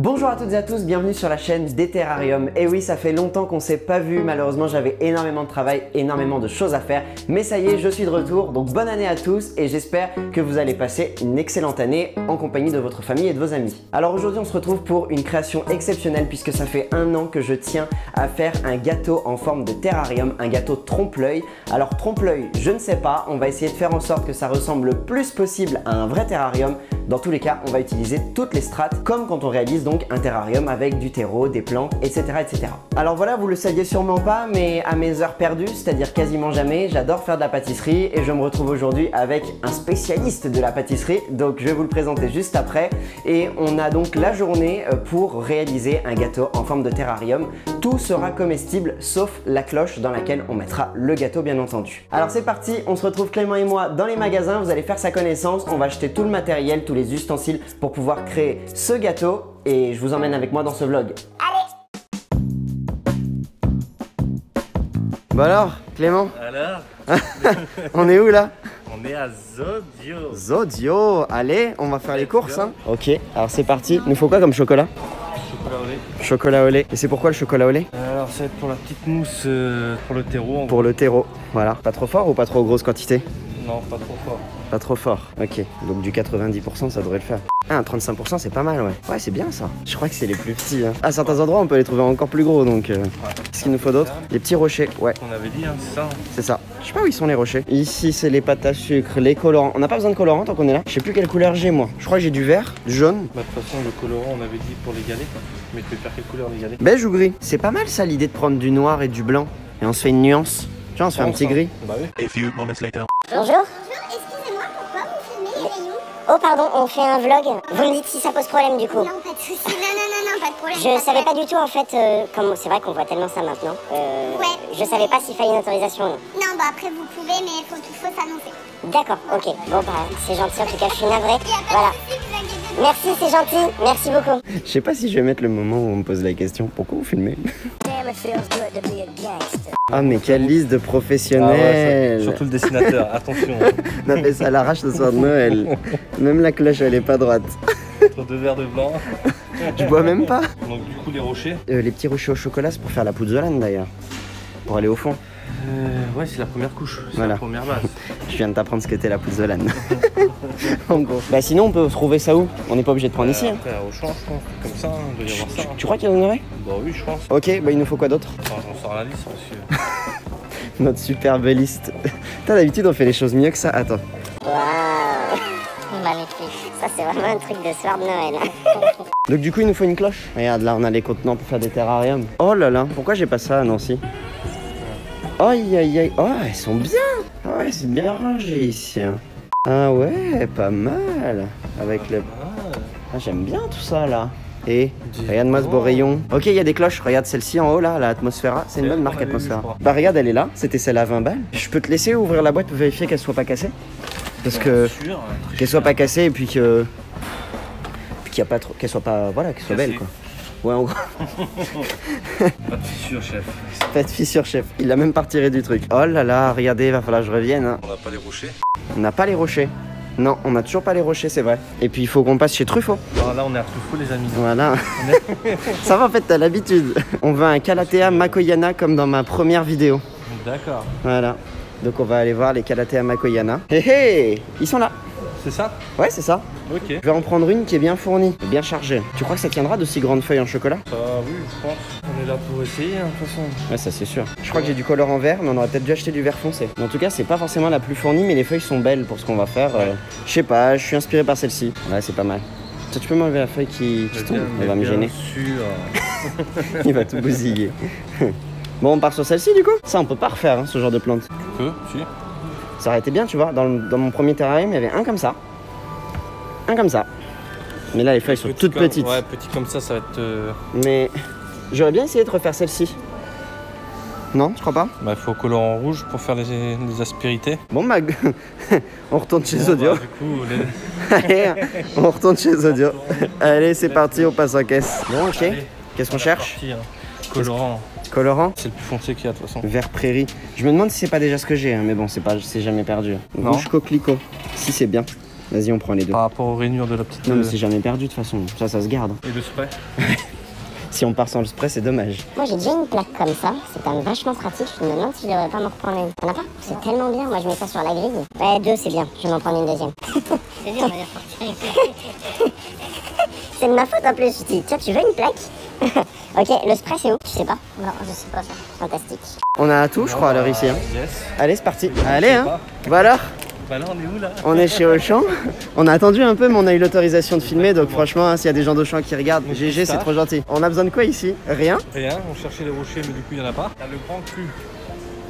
Bonjour à toutes et à tous, bienvenue sur la chaîne des Terrariums. Et oui, ça fait longtemps qu'on s'est pas vu, malheureusement j'avais énormément de travail, énormément de choses à faire. Mais ça y est, je suis de retour, donc bonne année à tous et j'espère que vous allez passer une excellente année en compagnie de votre famille et de vos amis. Alors aujourd'hui on se retrouve pour une création exceptionnelle puisque ça fait 1 an que je tiens à faire un gâteau en forme de terrarium, un gâteau trompe-l'œil. Alors trompe-l'œil, je ne sais pas, on va essayer de faire en sorte que ça ressemble le plus possible à un vrai terrarium. Dans tous les cas, on va utiliser toutes les strates comme quand on réalise donc un terrarium avec du terreau, des plantes, etc., etc. Alors voilà, vous le saviez sûrement pas, mais à mes heures perdues, c'est-à-dire quasiment jamais, j'adore faire de la pâtisserie et je me retrouve aujourd'hui avec un spécialiste de la pâtisserie, donc je vais vous le présenter juste après. Et on a donc la journée pour réaliser un gâteau en forme de terrarium. Tout sera comestible sauf la cloche dans laquelle on mettra le gâteau bien entendu. Alors c'est parti, on se retrouve Clément et moi dans les magasins, vous allez faire sa connaissance, on va acheter tout le matériel, tous les ustensiles pour pouvoir créer ce gâteau et je vous emmène avec moi dans ce vlog. Allez! Bon alors, Clément? Alors on est où là? On est à Zodio. Zodio! Allez, on va faire les courses hein. Ok, alors c'est parti. Il nous faut quoi comme chocolat? Chocolat au lait. Chocolat au lait. Et c'est pourquoi le chocolat au lait? Alors ça va être pour la petite mousse pour le terreau. Pour le terreau, voilà. Pas trop fort ou pas trop grosse quantité? Non, pas trop fort. Pas trop fort, ok. Donc du 90% ça devrait le faire. Ah, un 35% c'est pas mal, ouais. Ouais, c'est bien ça. Je crois que c'est les plus petits. Hein. À certains endroits on peut les trouver encore plus gros donc... Qu'est-ce qu'il nous faut d'autre? Les petits rochers, ouais. On avait dit, hein, c'est ça. C'est ça. Je sais pas où ils sont les rochers. Ici c'est les pâtes à sucre, les colorants. On n'a pas besoin de colorants tant qu'on est là. Je sais plus quelle couleur j'ai moi. Je crois que j'ai du vert, du jaune. Bah, de toute façon le colorant on avait dit pour les galets. Mais tu veux faire quelle couleur les galets? Beige ou gris? C'est pas mal ça l'idée de prendre du noir et du blanc. Et on se fait une nuance. Tu vois, on se fait un petit gris. Bah oui. A few moments later. Bonjour. Excusez-moi, pourquoi vous filmez les layous? Oh pardon, on fait un vlog. Vous me dites si ça pose problème du coup. Non, pas de soucis. Non, pas de problème. Je savais pas du tout en fait, comme c'est vrai qu'on voit tellement ça maintenant. Ouais. Je savais pas s'il fallait une autorisation ou non. Non, bah après vous pouvez, mais faut s'annoncer. D'accord, ok. Bon bah c'est gentil en tout cas, je suis navrée. Y a pas Voilà. de soucis, vous inquiétez pas. Merci, c'est gentil. Merci beaucoup. Je sais pas si je vais mettre le moment où on me pose la question. Pourquoi vous filmez? Ah mais quelle liste de professionnels. Ah ouais, surtout le dessinateur, attention. On a fait ça à l'arrache ce soir de Noël. Même la cloche elle est pas droite. Entre 2 verres de blanc. Je bois même pas. Donc du coup les rochers. Les petits rochers au chocolat c'est pour faire la puzzolane d'ailleurs. Pour aller au fond. Ouais, c'est la première couche, c'est Voilà. la première base. Je viens de t'apprendre ce qu'était la puzzolane. En gros. Bah sinon on peut trouver ça où? On n'est pas obligé de prendre ici. Hein. Après au champ, je pense, comme ça, il doit y avoir ça. Tu crois qu'il y en aurait? Bah oui, je pense. Ok, bah il nous faut quoi d'autre? Enfin, j'en sors la liste parce que... Notre superbe liste. T'as d'habitude on fait les choses mieux que ça. Attends. Waouh. Magnifique. Ça c'est vraiment un truc de soir de Noël. Donc du coup il nous faut une cloche. Regarde là on a les contenants pour faire des terrariums. Oh là là, pourquoi j'ai pas ça à Nancy? Aïe aïe aïe. Oh elles sont bien. Ah ouais c'est bien rangé ici. Hein. Ah ouais pas mal. Avec le... Ah, j'aime bien tout ça là. Et regarde-moi ce beau rayon. Ok il y a des cloches. Regarde celle-ci en haut là, la Atmosphera. C'est une bonne marque Atmosphera. Bah regarde elle est là. C'était celle à 20 balles. Je peux te laisser ouvrir la boîte pour vérifier qu'elle soit pas cassée? Parce que... Qu'elle soit pas cassée et puis que... qu'il y a pas trop... Qu'elle soit pas... Voilà, qu'elle soit belle quoi. Ouais en gros. Pas de fissure, chef. Pas de fissure chef. Il a même pas retiré du truc. Oh là là, regardez, il va falloir que je revienne. Hein. On n'a pas les rochers. On n'a pas les rochers. Non, on n'a toujours pas les rochers, c'est vrai. Et puis il faut qu'on passe chez Truffaut. Alors là, on est à Truffaut, les amis. Voilà. Ça va en fait, t'as l'habitude. On veut un Calathea Makoyana comme dans ma première vidéo. D'accord. Voilà. Donc on va aller voir les Calathea Makoyana. Hé hé, ils sont là. C'est ça? Ouais, c'est ça. Ok. Je vais en prendre une qui est bien fournie, et bien chargée. Tu crois que ça tiendra de si grandes feuilles en chocolat? Oui, je pense. On est là pour essayer, hein, de toute façon. Ouais, ça c'est sûr. Je crois que j'ai du colorant vert, mais on aurait peut-être dû acheter du vert foncé. Mais en tout cas, c'est pas forcément la plus fournie, mais les feuilles sont belles pour ce qu'on va faire. Je sais pas, je suis inspiré par celle-ci. Ouais, c'est pas mal. Tu peux m'enlever la feuille qui tombe? Elle va me gêner. Sûr. Il va tout bousiller. Bon, on part sur celle-ci du coup? Ça, on peut pas refaire hein, ce genre de plante. Tu peux, si. Ça aurait été bien, tu vois. Dans mon premier terrarium, il y avait un comme ça. Un comme ça. Mais là, les feuilles sont toutes petites. Ouais, petit comme ça va être... Mais j'aurais bien essayé de refaire celle-ci. Non, tu crois pas? Bah, il faut colorant rouge pour faire les aspérités. Bon, bah, on retourne chez Zodio. Bah, du coup, Allez, on retourne chez Zodio. Allez, c'est parti, on passe en caisse. Bon, ok. Qu'est-ce qu'on cherche? Parti, hein. Colorant. Colorant? C'est le plus foncé qu'il y a de toute façon. Vert prairie. Je me demande si c'est pas déjà ce que j'ai, hein, mais bon, c'est jamais perdu. Non. Rouge coquelicot. Si, c'est bien. Vas-y, on prend les deux. Par rapport aux rainures de la petite... Non mais c'est jamais perdu de toute façon, ça se garde. Et le spray. Si on part sans le spray, c'est dommage. Moi j'ai déjà une plaque comme ça, c'est quand même vachement pratique. Je me demande si je devrais pas m'en reprendre une. T'en as pas? C'est tellement bien, moi je mets ça sur la grille. Ouais, 2 c'est bien, je vais m'en prendre une deuxième. C'est bien, on va dire sortir. C'est de ma faute en plus, je dis tiens tu veux une plaque? Ok, le spray c'est où? Je sais pas. Non, je sais pas ça. Fantastique. On a tout, je crois, à l'heure ici. Hein. Yes. Allez, c'est parti. Allez, hein. Bah alors, Bah là, on est où là? on est chez Auchan. On a attendu un peu, mais on a eu l'autorisation de filmer. Donc franchement, hein, s'il y a des gens d'Auchan qui regardent, GG, c'est trop gentil. On a besoin de quoi ici? Rien. Rien, on cherchait les rochers, mais du coup, il n'y en a pas. T'as le grand cru.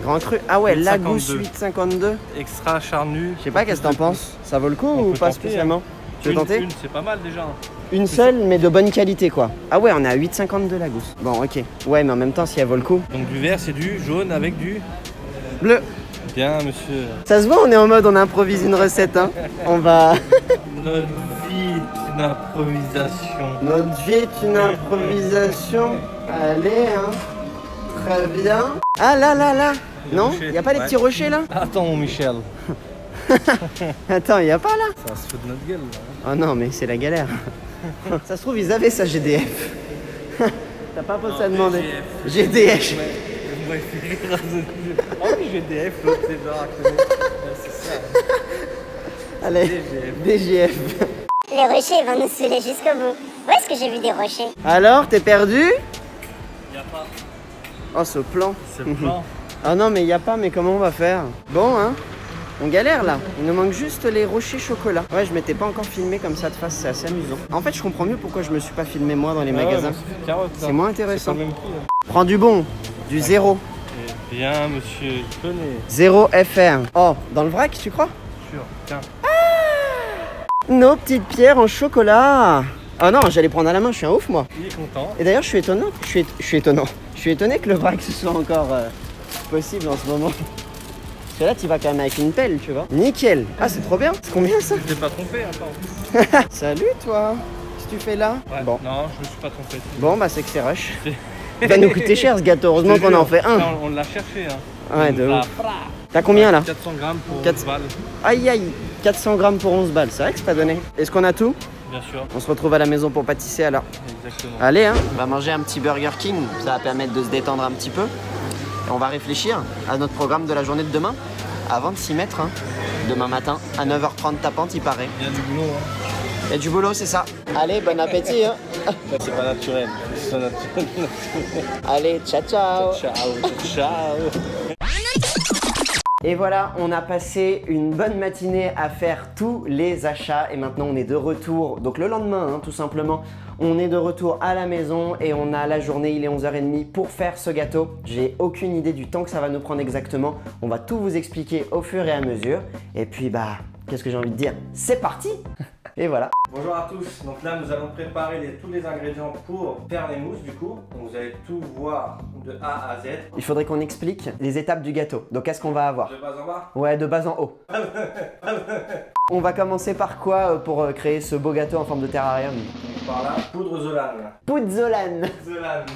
Grand cru. Ah ouais, 8,52. Lagousse 8,52. Extra charnu. Je sais pas, qu'est-ce que t'en penses? Ça vaut le coup On ou peut pas tenter, spécialement? Tu veux tenter? Une, c'est pas mal déjà. Une seule, mais de bonne qualité quoi. Ah ouais, on est à 8,52 Lagousse. Bon, ok. Ouais, mais en même temps, si elle vaut le coup. Donc du vert, c'est du jaune avec du... Bleu. Bien, monsieur. Ça se voit, on est en mode, on improvise une recette, hein. On va... Notre vie, une improvisation. Notre vie est une improvisation. Allez, hein. Très bien. Ah là là là. Non, rochers. y a pas les Ouais. petits rochers là? Attends, mon Michel. Attends, y a pas là? Ça se fout de notre gueule, là. Oh non, mais c'est la galère. Ça se trouve, ils avaient ça GDF. T'as pas pensé à demander? GDF. Ouais, oh oui, GDF, l'autre, c'est genre à côté. Ouais, c'est ça. Allez, DGF. Les rochers vont nous saouler jusqu'au bout. Où est-ce que j'ai vu des rochers? Alors, t'es perdu? Y a pas. Oh, ce plan. C'est blanc. Ah non, mais y a pas, mais comment on va faire? Bon, hein? On galère là, il nous manque juste les rochers chocolat. Ouais, je m'étais pas encore filmé comme ça de face, c'est assez amusant. En fait, je comprends mieux pourquoi je me suis pas filmé moi dans les magasins. C'est moins intéressant. C'est pas le même prix. Hein. Prends du bon, du zéro. Eh bien, monsieur, je connais. Zéro FR. Oh, dans le vrac, tu crois? Sûr, tiens. Nos petites pierres en chocolat. Oh non, j'allais prendre à la main, je suis un ouf moi. Il est content. Et d'ailleurs, je suis étonnant. Je suis étonnant. Je suis étonné que le vrac ce soit encore possible en ce moment. Parce que là, tu vas quand même avec une pelle, tu vois. Nickel. Ah, c'est trop bien. C'est combien ça? Je t'ai pas trompé, attends. Salut toi. Qu'est-ce que tu fais là? Ouais, Bon. non, je me suis pas trompé. Bon, bah c'est que c'est rush. Il va nous coûter cher ce gâteau. Heureusement qu'on en fait un. Non, on l'a cherché, hein. Ouais, de Là, ouf. T'as combien là? 400 grammes pour 400. 11 balles. Aïe aïe. 400 grammes pour 11 balles. C'est vrai que c'est pas donné. Est-ce qu'on a tout? Bien sûr. On se retrouve à la maison pour pâtisser alors. Exactement. Allez, hein. On va manger un petit Burger King. Ça va permettre de se détendre un petit peu. Et on va réfléchir à notre programme de la journée de demain. Avant de s'y mettre, hein. Demain matin, à 9h30 tapante, il paraît. Il y a du boulot, hein. Il y a du boulot, c'est ça. Allez, bon appétit, hein. C'est pas naturel. C'est pas naturel. Allez, ciao, ciao. Ciao, ciao. Et voilà, on a passé une bonne matinée à faire tous les achats et maintenant on est de retour, donc le lendemain hein, tout simplement, on est de retour à la maison et on a la journée, il est 11h30 pour faire ce gâteau. J'ai aucune idée du temps que ça va nous prendre exactement, on va tout vous expliquer au fur et à mesure et puis bah, qu'est-ce que j'ai envie de dire, c'est parti. Et voilà. Bonjour à tous, donc là nous allons préparer tous les ingrédients pour faire les mousses du coup. Donc vous allez tout voir de A à Z. Il faudrait qu'on explique les étapes du gâteau, donc qu'est-ce qu'on va avoir? De bas en bas. Ouais, de bas en haut. On va commencer par quoi pour créer ce beau gâteau en forme de terrarium? Par là, poudre Zolane. Pouzzolane. Zolane.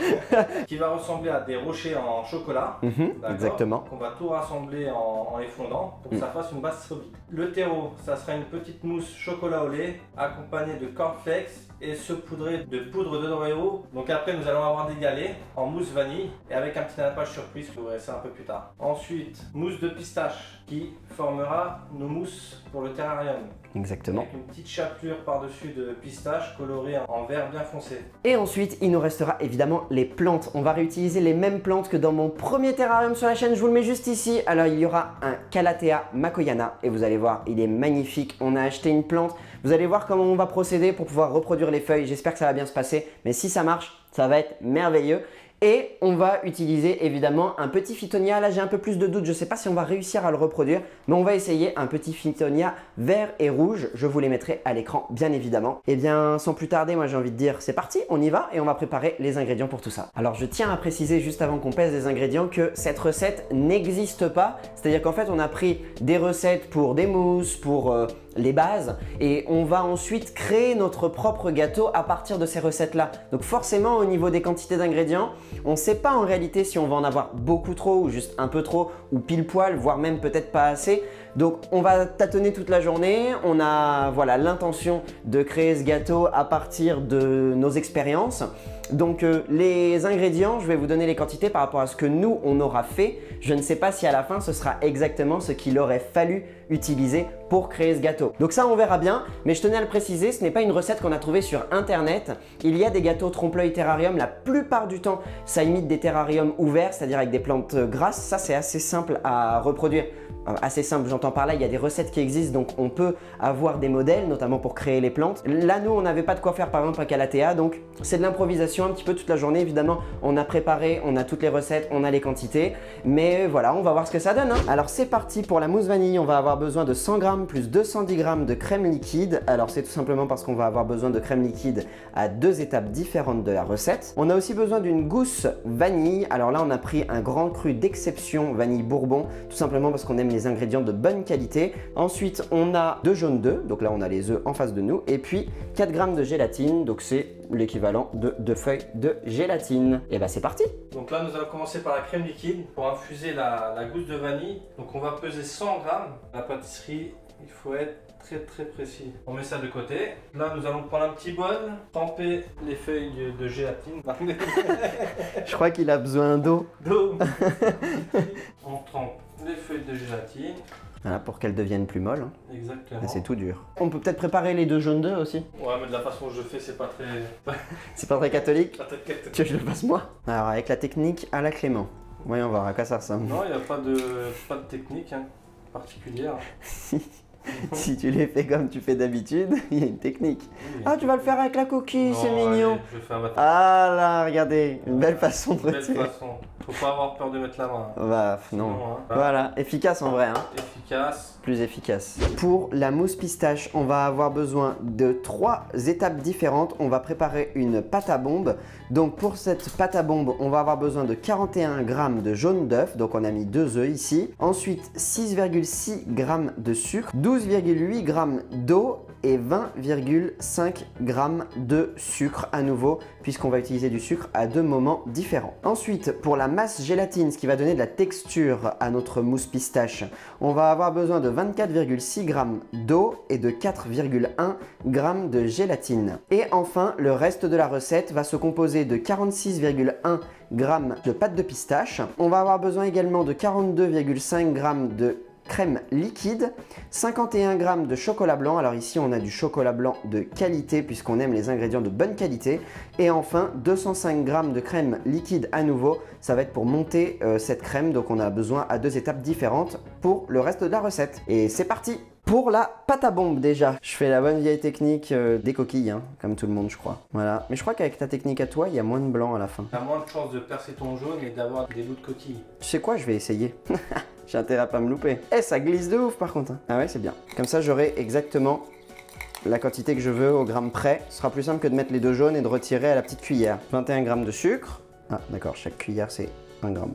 Qui va ressembler à des rochers en chocolat. D'accord. Exactement. On va tout rassembler en les fondant pour que ça fasse une base solide. Le terreau, ça sera une petite mousse chocolat au lait accompagnée de cornflakes et saupoudrée de poudre de Oreo. Donc après nous allons avoir des galets en mousse vanille et avec un petit nappage surprise, vous verrez ça un peu plus tard. Ensuite, mousse de pistache qui formera nos mousses pour le terrarium. Exactement. Avec une petite chapelure par-dessus de pistache colorée en vert bien foncé. Et ensuite, il nous restera évidemment les plantes. On va réutiliser les mêmes plantes que dans mon premier terrarium sur la chaîne. Je vous le mets juste ici. Alors, il y aura un Calathea makoyana et vous allez voir, il est magnifique. On a acheté une plante. Vous allez voir comment on va procéder pour pouvoir reproduire les feuilles. J'espère que ça va bien se passer. Mais si ça marche, ça va être merveilleux. Et on va utiliser évidemment un petit Phytonia. Là, j'ai un peu plus de doute. Je ne sais pas si on va réussir à le reproduire. Mais on va essayer un petit Phytonia vert et rouge. Je vous les mettrai à l'écran, bien évidemment. Et bien, sans plus tarder, moi j'ai envie de dire, c'est parti, on y va et on va préparer les ingrédients pour tout ça. Alors, je tiens à préciser juste avant qu'on pèse les ingrédients que cette recette n'existe pas. C'est-à-dire qu'en fait, on a pris des recettes pour des mousses, pour les bases et on va ensuite créer notre propre gâteau à partir de ces recettes-là. Donc forcément, au niveau des quantités d'ingrédients, on ne sait pas en réalité si on va en avoir beaucoup trop ou juste un peu trop ou pile poil, voire même peut-être pas assez. Donc on va tâtonner toute la journée, on a voilà l'intention de créer ce gâteau à partir de nos expériences. Donc les ingrédients, je vais vous donner les quantités par rapport à ce que nous on aura fait. Je ne sais pas si à la fin ce sera exactement ce qu'il aurait fallu utiliser pour créer ce gâteau. Donc ça on verra bien, mais je tenais à le préciser, ce n'est pas une recette qu'on a trouvée sur internet. Il y a des gâteaux trompe-l'œil terrarium, la plupart du temps ça imite des terrariums ouverts, c'est-à-dire avec des plantes grasses. Ça c'est assez simple à reproduire. Assez simple, j'entends par là, il y a des recettes qui existent, donc on peut avoir des modèles, notamment pour créer les plantes. Là, nous, on n'avait pas de quoi faire, par exemple, à Calatea, donc c'est de l'improvisation un petit peu toute la journée. Évidemment, on a préparé, on a toutes les recettes, on a les quantités, mais voilà, on va voir ce que ça donne, hein. Alors, c'est parti pour la mousse vanille. On va avoir besoin de 100 g plus 210 g de crème liquide. Alors, c'est tout simplement parce qu'on va avoir besoin de crème liquide à 2 étapes différentes de la recette. On a aussi besoin d'une gousse vanille. Alors là, on a pris un grand cru d'exception vanille bourbon, tout simplement parce qu'on aime les ingrédients de bonne qualité. Ensuite, on a 2 jaunes d'œufs, donc là on a les œufs en face de nous, et puis 4 g de gélatine, donc c'est l'équivalent de 2 feuilles de gélatine. Et bah c'est parti. Donc là nous allons commencer par la crème liquide pour infuser la gousse de vanille. Donc on va peser 100 g. La pâtisserie, il faut être très précis. On met ça de côté. Là nous allons prendre un petit bol, tremper les feuilles de gélatine. Je crois qu'il a besoin d'eau. D'eau. On trempe les feuilles de gélatine. Voilà, pour qu'elles deviennent plus molles. Hein. Exactement. C'est tout dur. On peut peut-être préparer les 2 jaunes d'œufs aussi. Ouais, mais de la façon dont je fais, c'est pas très... C'est pas très catholique. Pas très catholique. Tu veux que je le fasse moi? Alors avec la technique à la Clément. Voyons voir à quoi ça ressemble. Non, il n'y a pas de technique hein, particulière. Si tu les fais comme tu fais d'habitude, il y a une technique. Oui. Ah, tu vas le faire avec la coquille, c'est Non, mignon. allez, je vais faire ma Ah là, regardez, une belle façon de belle retirer. façon. Faut pas avoir peur de mettre la main. Bah, non. Sinon, hein. Voilà, efficace en vrai, hein. Efficace. Plus efficace. Pour la mousse pistache, on va avoir besoin de 3 étapes différentes. On va préparer une pâte à bombe. Donc pour cette pâte à bombe, on va avoir besoin de 41 g de jaune d'œuf. Donc on a mis 2 œufs ici. Ensuite 6,6 g de sucre, 12,8 g d'eau et 20,5 g de sucre à nouveau, puisqu'on va utiliser du sucre à 2 moments différents. Ensuite, pour la masse gélatine, ce qui va donner de la texture à notre mousse pistache, on va avoir besoin de 24,6 g d'eau et de 4,1 g de gélatine. Et enfin, le reste de la recette va se composer de 46,1 g de pâte de pistache. On va avoir besoin également de 42,5 g de crème liquide, 51 g de chocolat blanc. Alors ici on a du chocolat blanc de qualité puisqu'on aime les ingrédients de bonne qualité. Et enfin 205 g de crème liquide à nouveau. Ça va être pour monter cette crème, donc on a besoin à 2 étapes différentes pour le reste de la recette. Et c'est parti! Pour la pâte à bombe déjà, je fais la bonne vieille technique des coquilles, hein, comme tout le monde je crois. Voilà, mais je crois qu'avec ta technique à toi, il y a moins de blanc à la fin. T'as moins de chances de percer ton jaune et d'avoir des bouts de coquille. Tu sais quoi, je vais essayer. J'ai intérêt à pas me louper. Eh, ça glisse de ouf par contre. Hein. Ah ouais, c'est bien. Comme ça, j'aurai exactement la quantité que je veux au gramme près. Ce sera plus simple que de mettre les 2 jaunes et de retirer à la petite cuillère. 21 g de sucre. Ah d'accord, chaque cuillère c'est 1 gramme.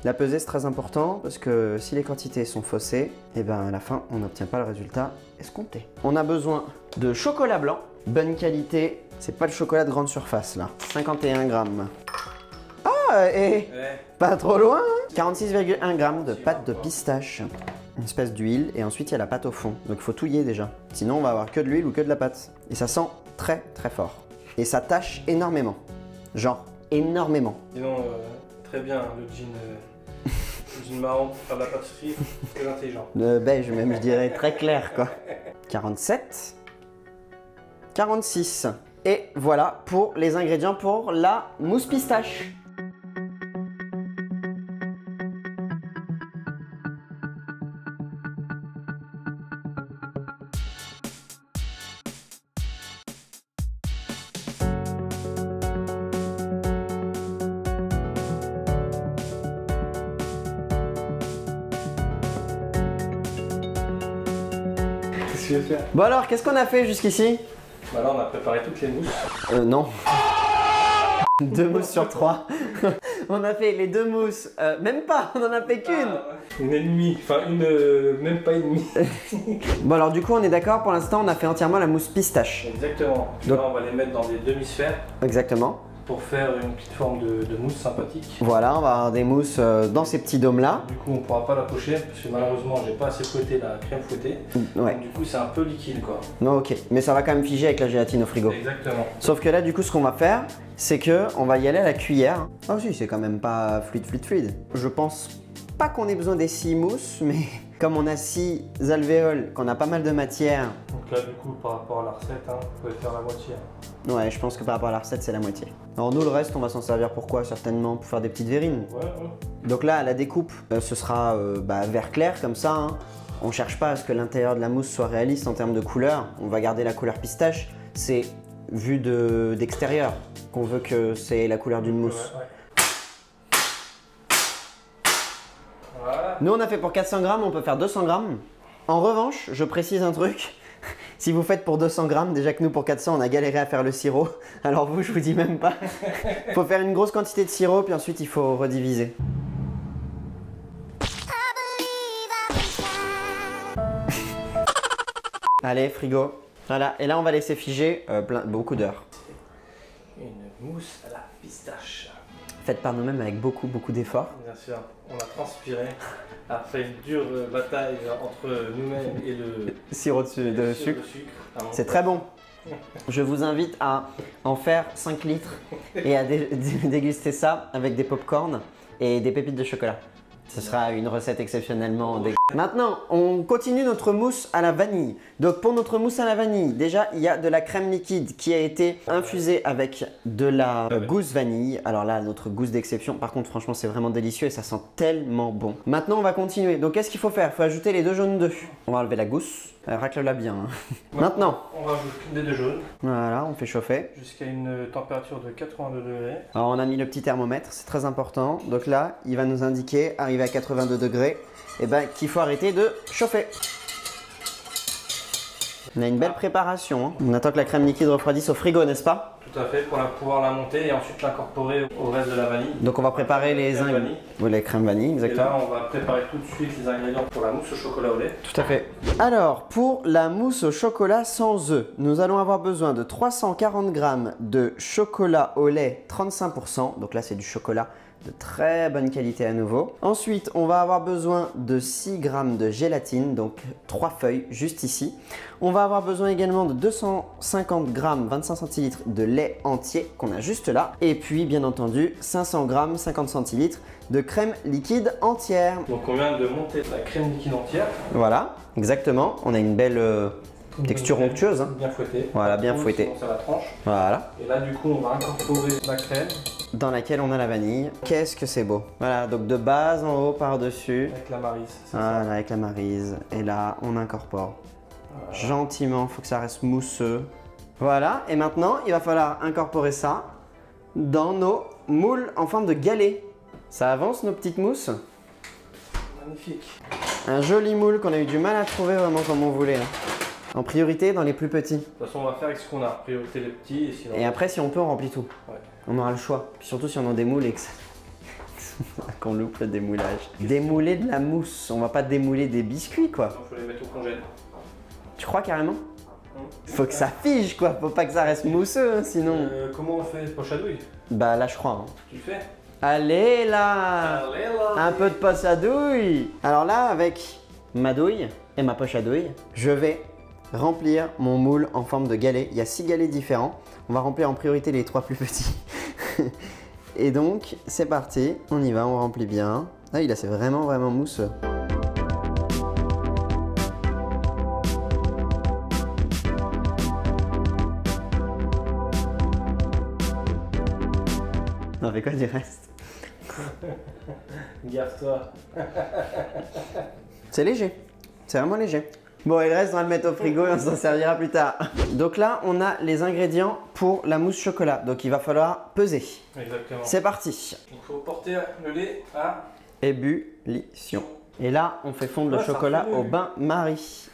La pesée c'est très important parce que si les quantités sont faussées, et ben à la fin on n'obtient pas le résultat escompté. On a besoin de chocolat blanc, bonne qualité, c'est pas le chocolat de grande surface là. 51 g. Ah et pas trop loin hein. 46,1 g de pâte de pistache. Une espèce d'huile et ensuite il y a la pâte au fond. Donc il faut touiller déjà. Sinon on va avoir que de l'huile ou que de la pâte. Et ça sent très fort. Et ça tâche énormément. Genre énormément. Sinon, très bien le jean marron pour faire de la pâtisserie, très intelligent. Beige même je dirais, très clair quoi. 47. 46. Et voilà pour les ingrédients pour la mousse pistache. Bon alors, qu'est-ce qu'on a fait jusqu'ici? Bah là on a préparé toutes les mousses. Non. 2 mousses sur 3. On a fait les 2 mousses, même pas, on en a fait qu'une. Une et demie, enfin même pas une demi. Bon alors du coup on est d'accord, pour l'instant on a fait entièrement la mousse pistache. Exactement. Donc, là on va les mettre dans des demi-sphères. exactement. pour faire une petite forme de mousse sympathique. Voilà, on va avoir des mousses dans ces petits dômes là. Du coup on pourra pas la pocher parce que malheureusement j'ai pas assez fouetté la crème fouettée. Ouais. Donc, du coup c'est un peu liquide quoi. Non, ok, mais ça va quand même figer avec la gélatine au frigo. Exactement. Sauf que là, du coup, ce qu'on va faire, c'est que on va y aller à la cuillère. Ah si, c'est quand même pas fluide. Je pense pas qu'on ait besoin des 6 mousses, mais comme on a 6 alvéoles, qu'on a pas mal de matière. Donc là du coup par rapport à la recette, hein, vous pouvez faire la moitié. Ouais, je pense que par rapport à la recette, c'est la moitié. Alors nous, le reste, on va s'en servir pour quoi? Certainement pour faire des petites verrines. Ouais. Donc là, la découpe, ce sera vert clair comme ça. Hein. On cherche pas à ce que l'intérieur de la mousse soit réaliste en termes de couleur. On va garder la couleur pistache. C'est vu d'extérieur qu'on veut que c'est la couleur d'une mousse. Ouais. Voilà. Nous, on a fait pour 400 grammes, on peut faire 200 grammes. En revanche, je précise un truc. Si vous faites pour 200 grammes, déjà que nous, pour 400, on a galéré à faire le sirop. Alors vous, je vous dis même pas. Il faut faire une grosse quantité de sirop, puis ensuite, il faut rediviser. Allez, frigo. Voilà, et là, on va laisser figer beaucoup d'heures. Une mousse à la pistache. Faite par nous-mêmes avec beaucoup d'efforts. Bien sûr, on a transpiré après une dure bataille entre nous-mêmes et le Sirop de sucre. C'est très bon. Je vous invite à en faire 5 litres et à déguster ça avec des pop-corn et des pépites de chocolat. Ce sera une recette exceptionnellement dégueu. Maintenant, on continue notre mousse à la vanille. Donc pour notre mousse à la vanille, déjà il y a de la crème liquide qui a été infusée avec de la gousse vanille. Alors là, notre gousse d'exception. Par contre, franchement, c'est vraiment délicieux et ça sent tellement bon. Maintenant, on va continuer. Donc qu'est-ce qu'il faut faire? Il faut ajouter les 2 jaunes d'œufs. On va enlever la gousse. Racle-la bien. Hein. Maintenant, on rajoute des 2 jaunes. Voilà, on fait chauffer. Jusqu'à une température de 82 degrés. Alors on a mis le petit thermomètre, c'est très important. Donc là, il va nous indiquer, arrivé à 82 degrés, et ben, qu'il faut arrêter de chauffer. On a une belle préparation. Hein. On attend que la crème liquide refroidisse au frigo, n'est-ce pas? Tout à fait, pour pouvoir la monter et ensuite l'incorporer au reste de la vanille. Donc on va préparer les ingrédients. Oui, les crèmes vanille, exactement. Et là, on va préparer tout de suite les ingrédients pour la mousse au chocolat au lait. Tout à fait. Alors, pour la mousse au chocolat sans œufs, nous allons avoir besoin de 340 g de chocolat au lait 35%. Donc là, c'est du chocolat de très bonne qualité à nouveau. Ensuite, on va avoir besoin de 6 g de gélatine, donc 3 feuilles juste ici. On va avoir besoin également de 250 g, 25 centilitres de lait entier qu'on a juste là. Et puis, bien entendu, 500 g, 50 centilitres de crème liquide entière. Donc on vient de monter la crème liquide entière. Voilà, exactement. On a une belle texture onctueuse. Hein. Bien fouettée. Voilà, bien fouettée. Ça la tranche. Voilà. Et là, du coup, on va incorporer la crème. Dans laquelle on a la vanille. Qu'est-ce que c'est beau. Voilà, donc de base en haut par-dessus. Avec la maryse. Voilà, avec la maryse. Et là, on incorpore. Voilà. Gentiment, il faut que ça reste mousseux. Voilà, et maintenant, il va falloir incorporer ça dans nos moules en forme de galet. Ça avance nos petites mousses. Magnifique. Un joli moule qu'on a eu du mal à trouver vraiment comme on voulait. Hein. En priorité dans les plus petits. De toute façon, on va faire avec ce qu'on a. Priorité les petits et sinon... Et après, si on peut, on remplit tout. Ouais. On aura le choix. Puis surtout si on a des moules et que qu'on loupe le démoulage. Démouler de la mousse. On va pas démouler des biscuits, quoi. Il faut les mettre au congèle. Tu crois carrément? Faut que ça fige, quoi. Faut pas que ça reste mousseux, hein, sinon... Comment on fait poche à douille? Bah là, je crois. Hein. Tu le fais? Allez là, un peu de poche à douille. Alors là, avec ma douille et ma poche à douille, je vais remplir mon moule en forme de galet. Il y a 6 galets différents. On va remplir en priorité les 3 plus petits. Et donc, c'est parti. On y va, on remplit bien. Ah, il a, c'est vraiment mousseux. On fait quoi du reste? Gaffe-toi. C'est léger. C'est vraiment léger. Bon, il reste, on va le mettre au frigo et on s'en servira plus tard. Donc là, on a les ingrédients pour la mousse chocolat. Donc il va falloir peser. Exactement. C'est parti. Il faut porter le lait à ébullition. Et là, on fait fondre le chocolat au bain-marie.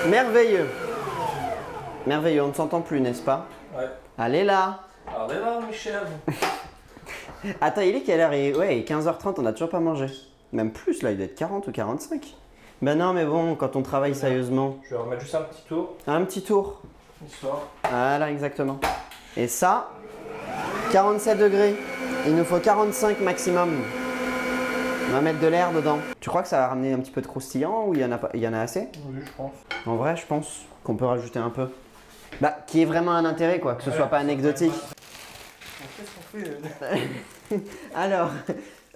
Merveilleux. Merveilleux, on ne s'entend plus, n'est-ce pas? Ouais. Allez là. Allez là, Michel. Attends, il est quelle heure? Ouais, il est 15h30, on n'a toujours pas mangé. Même plus, là, il doit être 40 ou 45. Ben non, mais bon, quand on travaille sérieusement. Je vais remettre juste un petit tour. Un petit tour. Histoire. Voilà, exactement. Et ça, 47 degrés. Il nous faut 45 maximum. On va mettre de l'air dedans. Tu crois que ça va ramener un petit peu de croustillant ou il y en a assez? Oui, je pense. En vrai, je pense qu'on peut rajouter un peu. Bah, qui est vraiment un intérêt, quoi, que ce soit pas anecdotique. Qu'est-ce qu'on fait Alors,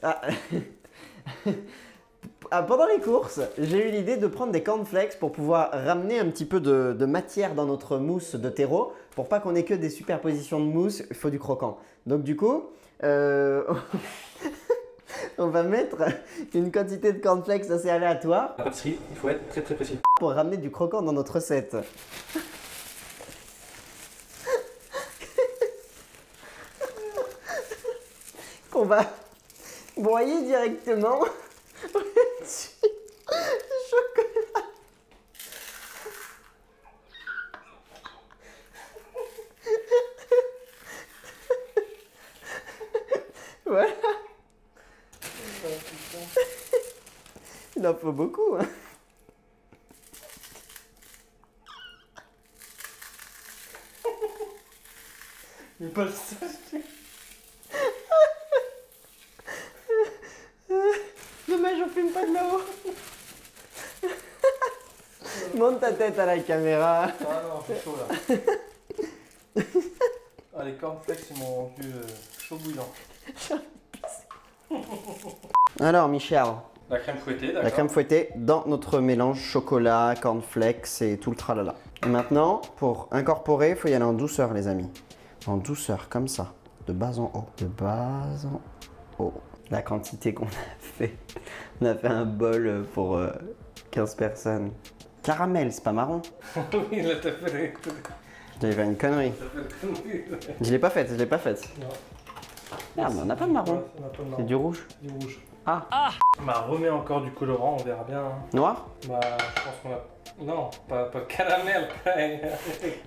ah, pendant les courses, j'ai eu l'idée de prendre des cornflakes pour pouvoir ramener un petit peu de matière dans notre mousse de terreau. Pour pas qu'on ait que des superpositions de mousse, il faut du croquant. Donc du coup, on va mettre une quantité de cornflakes assez aléatoire. La pâtisserie, il faut être très précis. Pour ramener du croquant dans notre recette. Qu'on va broyer directement au-dessus du chocolat. Voilà. Il en faut beaucoup, hein. Il est pas le seul. Dommage, on filme pas de là-haut. Monte ta tête à la caméra. Ah non, c'est chaud là. Ah, les cornflakes, ils m'ont rendu chaud bouillant. Alors, Michel, La crème fouettée, d'accord. la crème fouettée dans notre mélange chocolat, cornflakes et tout le tralala. Et maintenant, pour incorporer, il faut y aller en douceur, les amis. En douceur, comme ça. De bas en haut. De bas en haut. La quantité qu'on a fait. On a fait un bol pour 15 personnes. Caramel, c'est pas marron. Oui, là, t'as fait J'avais fait une connerie. Je l'ai pas faite, je l'ai pas faite. Non. Merde, on n'a pas de marron. Ouais, on a pas de marron. C'est du rouge. Du rouge. Ah. Bah, remets encore du colorant, on verra bien. Hein. Noir? Bah, je pense qu'on a. Non, pas caramel.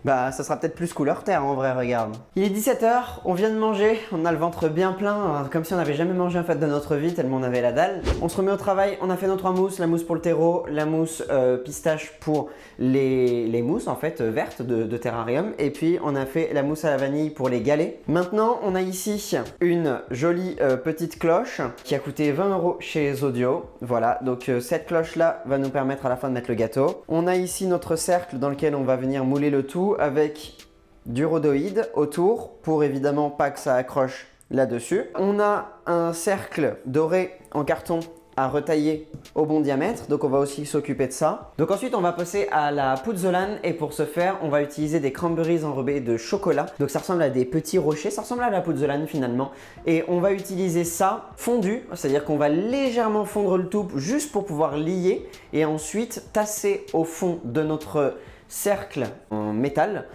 Bah, ça sera peut-être plus couleur terre en vrai, regarde. Il est 17 h, on vient de manger, on a le ventre bien plein, comme si on n'avait jamais mangé en fait de notre vie, tellement on avait la dalle. On se remet au travail, on a fait nos 3 mousses, la mousse pour le terreau, la mousse pistache pour les mousses en fait vertes de terrarium, et puis on a fait la mousse à la vanille pour les galets. Maintenant, on a ici une jolie petite cloche qui a coûté 20 € chez Zodio. Voilà, donc cette cloche là va nous permettre à la fin de mettre le gâteau. On a ici notre cercle dans lequel on va venir mouler le tout avec du rhodoïde autour pour évidemment pas que ça accroche là-dessus. On a un cercle doré en carton à retailler au bon diamètre, donc on va aussi s'occuper de ça. Donc ensuite on va passer à la puzzolane et pour ce faire on va utiliser des cranberries enrobés de chocolat. Donc ça ressemble à des petits rochers, ça ressemble à la puzzolane finalement. Et on va utiliser ça fondu, c'est-à-dire qu'on va légèrement fondre le tout juste pour pouvoir lier et ensuite tasser au fond de notre cercle en métal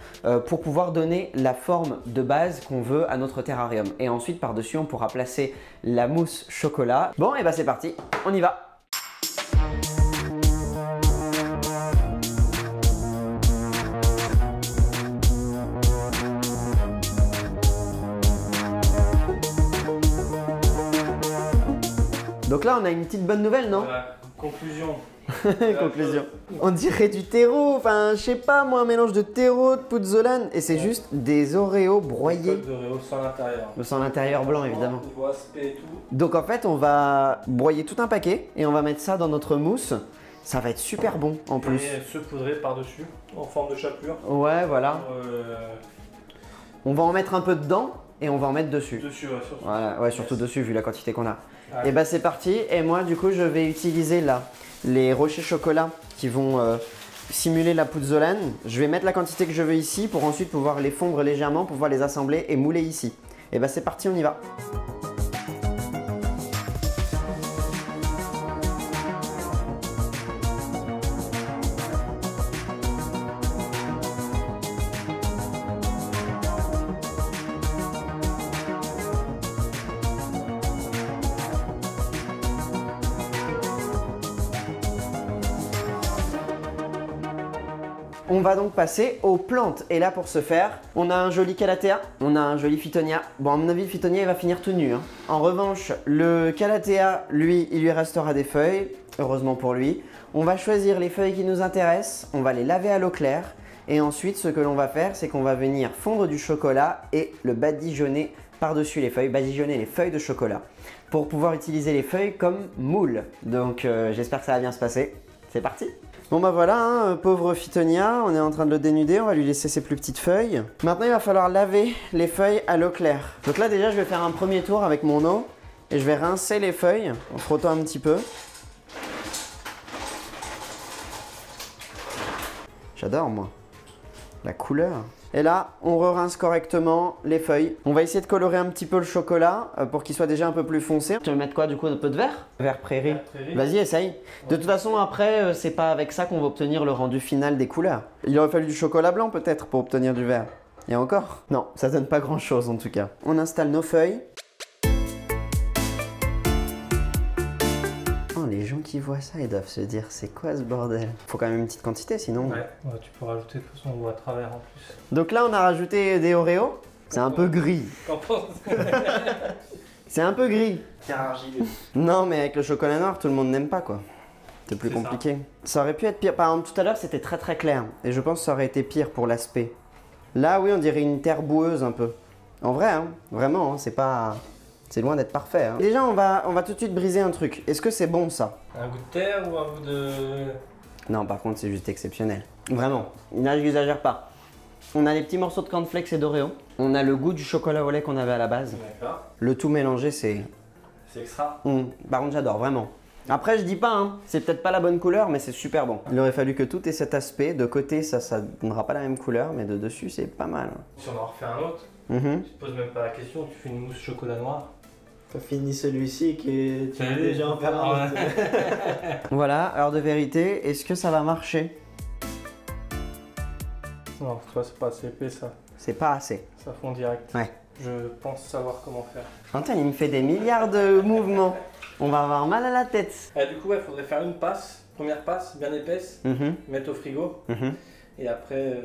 pour pouvoir donner la forme de base qu'on veut à notre terrarium. Et ensuite par-dessus on pourra placer la mousse chocolat. Bon et bah c'est parti, on y va. Donc là on a une petite bonne nouvelle, non? Voilà, conclusion. Conclusion. On dirait du terreau, enfin je sais pas moi, un mélange de terreau, de puzzolane et c'est juste des Oreos broyés. De Oreo sans l'intérieur. Sans l'intérieur blanc évidemment. Niveau aspect et tout. Donc en fait on va broyer tout un paquet et on va mettre ça dans notre mousse. Ça va être super bon en plus. Et se poudrer par-dessus en forme de chapelure. Ouais voilà. Euh, On va en mettre un peu dedans et on va en mettre dessus. dessus, ouais, surtout. Voilà, ouais surtout dessus vu la quantité qu'on a. Ah, Et bah c'est parti et moi du coup je vais utiliser là les rochers chocolat qui vont simuler la puzzolane. Je vais mettre la quantité que je veux ici pour ensuite pouvoir les fondre légèrement, pouvoir les assembler et mouler ici. Et bah c'est parti, on y va. On va donc passer aux plantes. Et là, pour ce faire, on a un joli calathea, on a un joli phytonia. Bon, à mon avis, le phytonia, il va finir tout nu, hein. En revanche, le calathea, lui, il lui restera des feuilles. Heureusement pour lui. On va choisir les feuilles qui nous intéressent. On va les laver à l'eau claire. Et ensuite, ce que l'on va faire, c'est qu'on va venir fondre du chocolat et le badigeonner par-dessus les feuilles, badigeonner les feuilles de chocolat pour pouvoir utiliser les feuilles comme moule. Donc, j'espère que ça va bien se passer. C'est parti! Bon bah voilà, hein, pauvre phytonia, on est en train de le dénuder, on va lui laisser ses plus petites feuilles. Maintenant il va falloir laver les feuilles à l'eau claire. Donc là déjà je vais faire un premier tour avec mon eau et je vais rincer les feuilles en frottant un petit peu. J'adore moi, la couleur. Et là, on re-rince correctement les feuilles. On va essayer de colorer un petit peu le chocolat pour qu'il soit déjà un peu plus foncé. Tu veux mettre quoi du coup, un peu de vert? Vert prairie. Vas-y, essaye. De toute façon, après, c'est pas avec ça qu'on va obtenir le rendu final des couleurs. Il aurait fallu du chocolat blanc peut-être pour obtenir du vert. Et encore? Non, ça donne pas grand-chose en tout cas. On installe nos feuilles. Les gens qui voient ça, ils doivent se dire c'est quoi ce bordel? Faut quand même une petite quantité sinon. Ouais, tu peux rajouter, de toute façon on voit à travers en plus. Donc là on a rajouté des Oreos. C'est un peu gris. Qu'en penses? C'est un peu gris. C'est argileux. Non mais avec le chocolat noir tout le monde n'aime pas quoi. C'est plus compliqué. Ça aurait pu être pire. Par exemple tout à l'heure c'était très très clair. Et je pense que ça aurait été pire pour l'aspect. Là oui on dirait une terre boueuse un peu. En vrai hein, vraiment hein, c'est pas... C'est loin d'être parfait. Hein. Déjà, on va tout de suite briser un truc. Est-ce que c'est bon ça? Un goût de terre ou un goût de... Non, par contre, c'est juste exceptionnel. Vraiment, n'exagère pas. On a les petits morceaux de cornflakes et d'Oreo. On a le goût du chocolat au lait qu'on avait à la base. D'accord. Le tout mélangé, c'est... C'est extra. Par contre, j'adore, vraiment. Après, je dis pas, hein, c'est peut-être pas la bonne couleur, mais c'est super bon. Il aurait fallu que tout ait cet aspect. De côté, ça donnera pas la même couleur, mais de dessus, c'est pas mal. Si on en refait un autre, tu te poses même pas la question, tu fais une mousse chocolat noir. T'as fini celui-ci qui tu veux déjà en faire un autre. Voilà, heure de vérité, est-ce que ça va marcher? Non, toi c'est pas assez épais ça. C'est pas assez. Ça fond direct. Ouais. Je pense savoir comment faire. Antoine, il me fait des milliards de mouvements. On va avoir mal à la tête. Du coup, il faudrait faire une passe, première passe bien épaisse, mettre au frigo, et après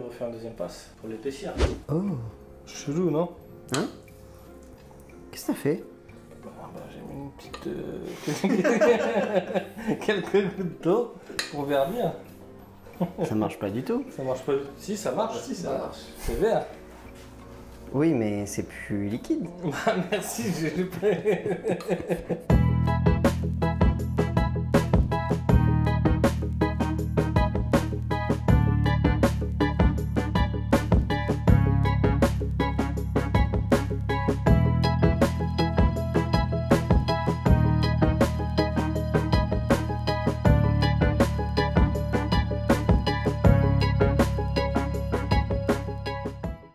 refaire une deuxième passe pour l'épaissir. Oh, Chelou, non? hein? Qu'est-ce que t'as fait? J'ai mis une petite... quelques gouttes d'eau pour verdir. Ça marche pas du tout. Ça marche pas. Si, ça marche. Si, ça marche. C'est vert. Oui, mais c'est plus liquide. Bah, merci, j'ai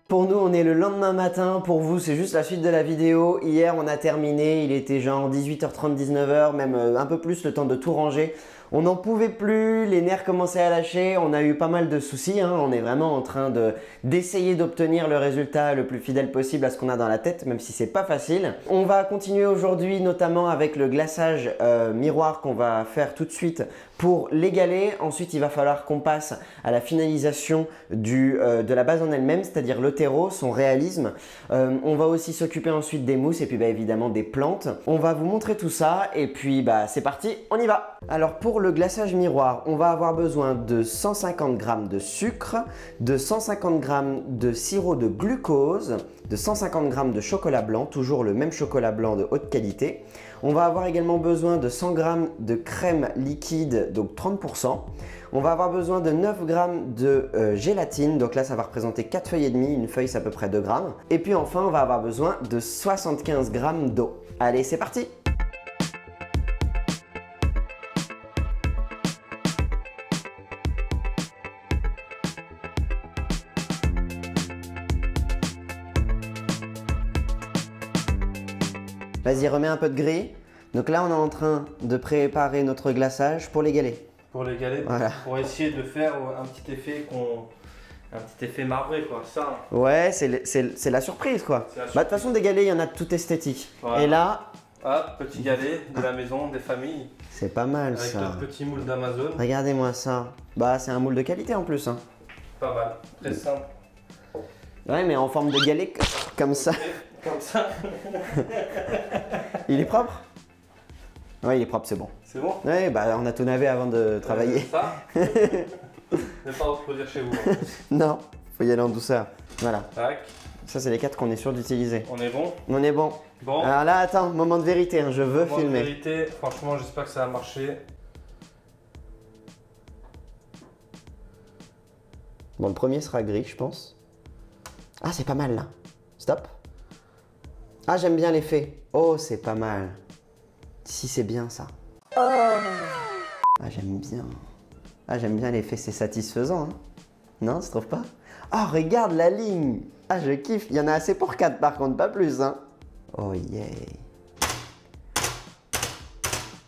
Pour nous, on est le lendemain matin. Pour vous, c'est juste la suite de la vidéo. Hier, on a terminé. Il était genre 18h30, 19h, même un peu plus, le temps de tout ranger. On n'en pouvait plus, les nerfs commençaient à lâcher, on a eu pas mal de soucis, hein. On est vraiment en train d'essayer d'obtenir le résultat le plus fidèle possible à ce qu'on a dans la tête, même si c'est pas facile. On va continuer aujourd'hui notamment avec le glaçage miroir qu'on va faire tout de suite pour l'égaler. Ensuite, il va falloir qu'on passe à la finalisation de la base en elle-même, c'est-à-dire le terreau, son réalisme. On va aussi s'occuper ensuite des mousses et puis évidemment des plantes. On va vous montrer tout ça et puis c'est parti, on y va! Alors pour le glaçage miroir, on va avoir besoin de 150 g de sucre, de 150 g de sirop de glucose, de 150 g de chocolat blanc, toujours le même chocolat blanc de haute qualité. On va avoir également besoin de 100 g de crème liquide, donc 30%. On va avoir besoin de 9 g de gélatine, donc là ça va représenter 4 feuilles et demie, une feuille c'est à peu près 2 g. Et puis enfin on va avoir besoin de 75 g d'eau. Allez, c'est parti! Vas-y, remets un peu de gris. Donc là, on est en train de préparer notre glaçage pour l'égaler. Pour l'égaler, voilà. Pour essayer de faire un petit effet marbré, quoi. Ça. Ouais, c'est la surprise, quoi. De toute façon, des galets, il y en a de toute esthétique. Voilà. Et là... Ah, petit galet de la maison, des familles. C'est pas mal Avec ça. notre petit moule d'Amazon. Regardez-moi ça. Bah c'est un moule de qualité en plus. Hein. Pas mal, très simple. Ouais mais en forme de galet comme ça. Comme ça. Il est propre? Ouais il est propre, c'est bon. C'est bon? Ouais bah on a tout navé avant de travailler. Ça ne pas reproduire chez vous. En plus. Non, faut y aller en douceur. Voilà. Tac. Ça c'est les 4 qu'on est sûr d'utiliser. On est bon? On est bon. Bon. Alors là attends, moment de vérité, hein, je veux Moi, en filmer. vérité, franchement, j'espère que ça va marcher. Bon le premier sera gris je pense. Ah c'est pas mal là. Stop. Ah j'aime bien l'effet. Oh c'est pas mal. Si c'est bien ça. Ah j'aime bien. Ah j'aime bien l'effet, c'est satisfaisant. Hein. Non, tu trouves pas? Ah regarde la ligne. Ah je kiffe. Il y en a assez pour 4 par contre, pas plus. Hein. Oh yeah.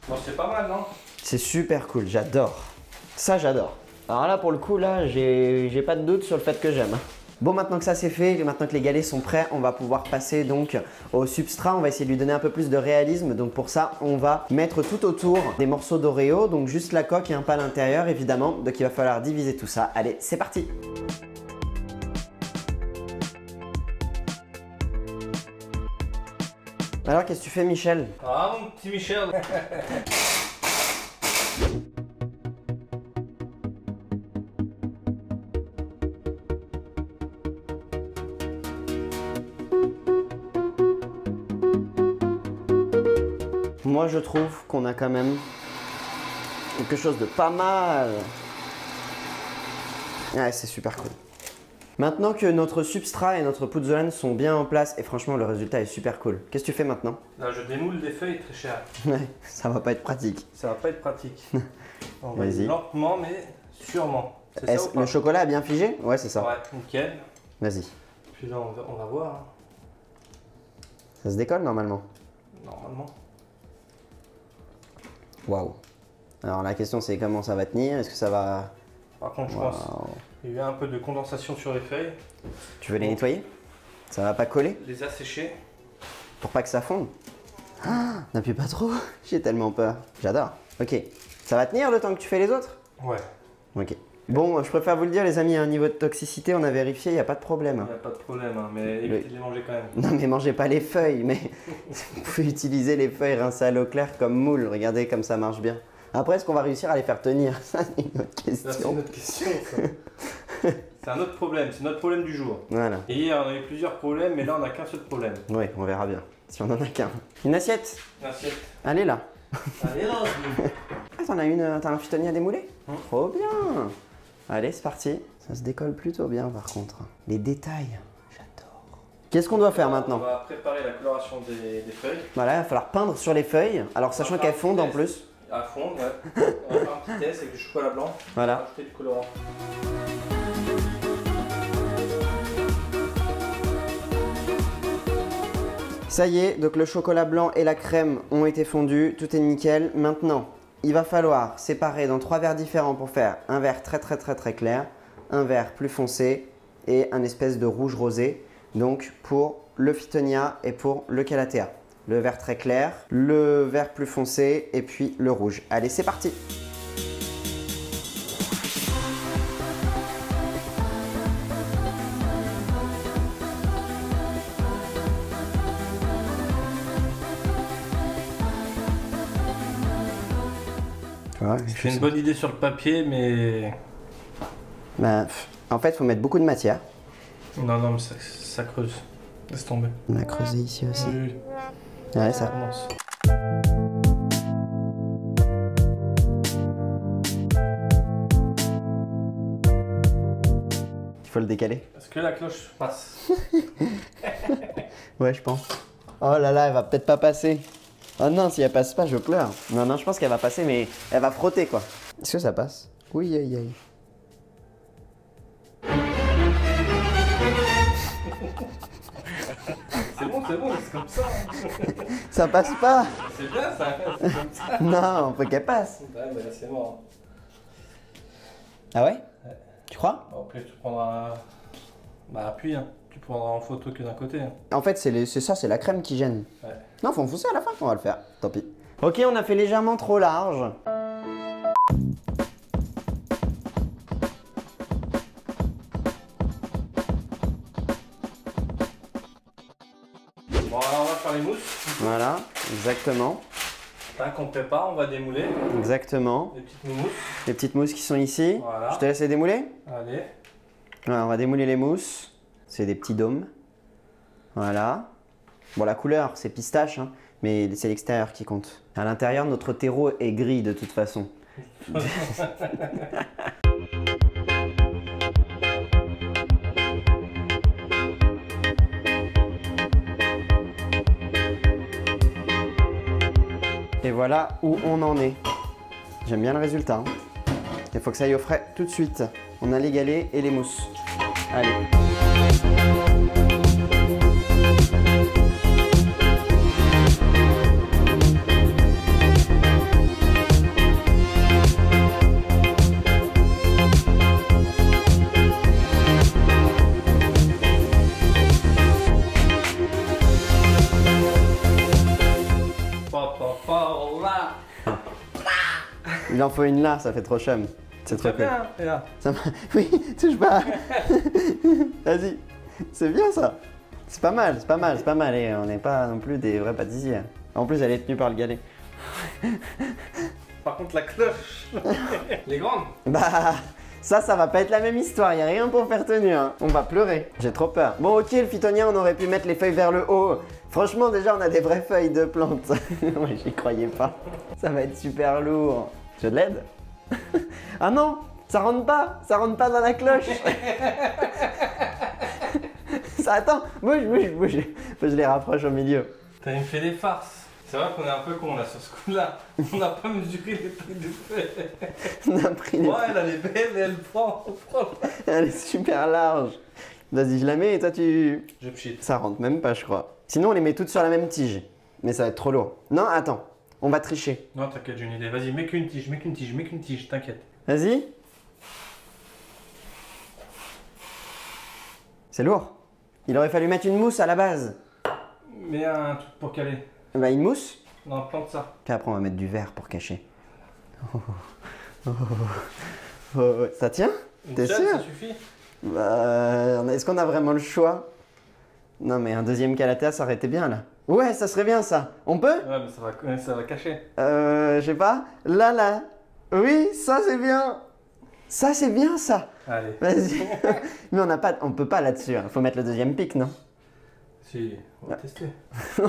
Bon, c'est pas mal, non? C'est super cool, j'adore. Ça j'adore. Alors là pour le coup là, j'ai pas de doute sur le fait que j'aime. Bon maintenant que ça c'est fait, maintenant que les galets sont prêts, on va pouvoir passer donc au substrat. On va essayer de lui donner un peu plus de réalisme. Donc pour ça, on va mettre tout autour des morceaux d'Oreo. Donc juste la coque et un pas à l'intérieur évidemment. Donc il va falloir diviser tout ça. Allez, c'est parti! Alors qu'est-ce que tu fais Michel? Ah, mon petit Michel. Moi je trouve qu'on a quand même quelque chose de pas mal. Ouais, c'est super cool. Maintenant que notre substrat et notre puzzolane sont bien en place, et franchement le résultat est super cool. Qu'est-ce que tu fais maintenant? Là, je démoule des feuilles très chères. Ouais, ça va pas être pratique. Ça va pas être pratique. On va Vas-y. y lentement, mais sûrement. C'est ça ou Le pas? chocolat a bien figé? Ouais, c'est ça. Ouais, nickel. Vas-y. Puis là, on va voir. Hein. Ça se décolle normalement. Normalement. Waouh. Alors la question c'est comment ça va tenir? Est-ce que ça va... Par contre, je Waouh. pense qu'il y a eu un peu de condensation sur les feuilles. Tu veux les nettoyer? Ça va pas coller? Les assécher. Pour pas que ça fonde? Ah, n'appuie pas trop. J'ai tellement peur. J'adore. Ok. Ça va tenir le temps que tu fais les autres? Ouais. Ok. Bon, je préfère vous le dire les amis, à un niveau de toxicité, on a vérifié, il n'y a pas de problème. Il n'y a pas de problème, hein, mais évitez de les manger quand même. Non mais mangez pas les feuilles, mais vous pouvez utiliser les feuilles rincées à l'eau claire comme moule. Regardez comme ça marche bien. Après, est-ce qu'on va réussir à les faire tenir? Ça, c'est une autre Ça, c'est question. une autre question, ça. C'est un autre problème, c'est notre problème du jour. Voilà. Et hier, on a eu plusieurs problèmes, mais là, on n'a qu'un seul problème. Oui, on verra bien. Si on en a qu'un. Une assiette? Merci. Allez là. Allez, là, Ah, t'as un fitonnier à démouler? Trop bien. Allez, c'est parti. Ça se décolle plutôt bien par contre. Les détails, j'adore. Qu'est-ce qu'on doit faire on maintenant? va préparer la coloration des feuilles. Voilà, il va falloir peindre sur les feuilles. Alors sachant qu'elles fondent en plus. À fond, ouais. On va faire un petit test avec du chocolat blanc. Voilà. Rajouter du colorant. Ça y est, donc le chocolat blanc et la crème ont été fondus, tout est nickel. Maintenant, il va falloir séparer dans 3 verres différents pour faire un verre très clair, un verre plus foncé et un espèce de rouge rosé. Donc pour le Phytonia et pour le Calathea. Le vert très clair, le vert plus foncé et puis le rouge. Allez, c'est parti! Ouais, J'ai une bonne idée sur le papier, mais. bah, en fait, il faut mettre beaucoup de matière. Non, mais ça creuse. Laisse tomber. On a creusé ici aussi. Oui, Ouais, ça ça. commence. Il faut le décaler. Est-ce que la cloche passe? Ouais, je pense. Oh là là, elle va peut-être pas passer. Oh non, si elle passe pas, je pleure. Non, je pense qu'elle va passer, mais elle va frotter quoi. Est-ce que ça passe? Oui, aïe, aïe. C'est bon, c'est comme ça. Ça passe pas. C'est bien ça, c'est comme ça. Non, faut qu'elle passe. Ouais, mais là c'est mort. Ah ouais? Tu crois? Bon, après tu prendras. Bah, appuie, hein. Tu prendras en photo que d'un côté. Hein. En fait, c'est ça, c'est la crème qui gêne. Ouais. Non, faut enfoncer à la fin, on va le faire. Tant pis. Ok, on a fait légèrement trop large. Bon, alors on va faire les mousses. Voilà, exactement. Là qu'on prépare, on va démouler Exactement. les petites mousses. Les petites mousses qui sont ici. Voilà. Je te laisse les démouler? Allez. Voilà, on va démouler les mousses. C'est des petits dômes. Voilà. Bon, la couleur, c'est pistache, hein, mais c'est l'extérieur qui compte. À l'intérieur, notre terreau est gris de toute façon. Et voilà où on en est. J'aime bien le résultat. Hein. Il faut que ça aille au frais tout de suite. On a les galets et les mousses. Allez. Il en faut une là, ça fait trop chum. C'est trop cool. bien, et là. Ça oui, touche pas. Vas-y. C'est bien ça. C'est pas mal, c'est pas mal, c'est pas mal. Et on n'est pas non plus des vrais pâtissiers. En plus, elle est tenue par le galet. Par contre, la cloche, elle est grande. Bah, ça va pas être la même histoire. Y a rien pour faire tenue. Hein. On va pleurer. J'ai trop peur. Bon, ok, le phytonien, on aurait pu mettre les feuilles vers le haut. Franchement, déjà, on a des vraies feuilles de plantes. Ouais, j'y croyais pas. Ça va être super lourd. Je l'aide. Ah non, ça rentre pas dans la cloche. Ça attend, bouge. Faut que je les rapproche au milieu. T'as me fait des farces. C'est vrai qu'on est un peu con là sur ce coup-là. On n'a pas mesuré les trucs de feuilles. On a pris les... Ouais, elle est belle et elle prend. Elle est super large. Vas-y, je la mets et toi tu... Je pchit. Ça rentre même pas, je crois. Sinon, on les met toutes sur la même tige. Mais ça va être trop lourd. Non, attends. On va tricher. Non, t'inquiète, j'ai une idée. Vas-y, mets qu'une tige, t'inquiète. Vas-y. C'est lourd. Il aurait fallu mettre une mousse à la base. Mets un truc pour caler. Bah, une mousse. Non, plante ça. Puis après, on va mettre du verre pour cacher. Oh, ça tient? Une T'es seule, sûr? ça suffit? Bah, est-ce qu'on a vraiment le choix? Non, mais un deuxième calatea, ça aurait été bien, là. Ouais, ça serait bien, ça. On peut? Ouais, mais ça va cacher. Je sais pas. Là. Oui, ça, c'est bien. Ça, c'est bien, ça. Allez. Vas-y. Mais on peut pas là-dessus. Hein. Faut mettre le deuxième pic, non? Si, on va tester.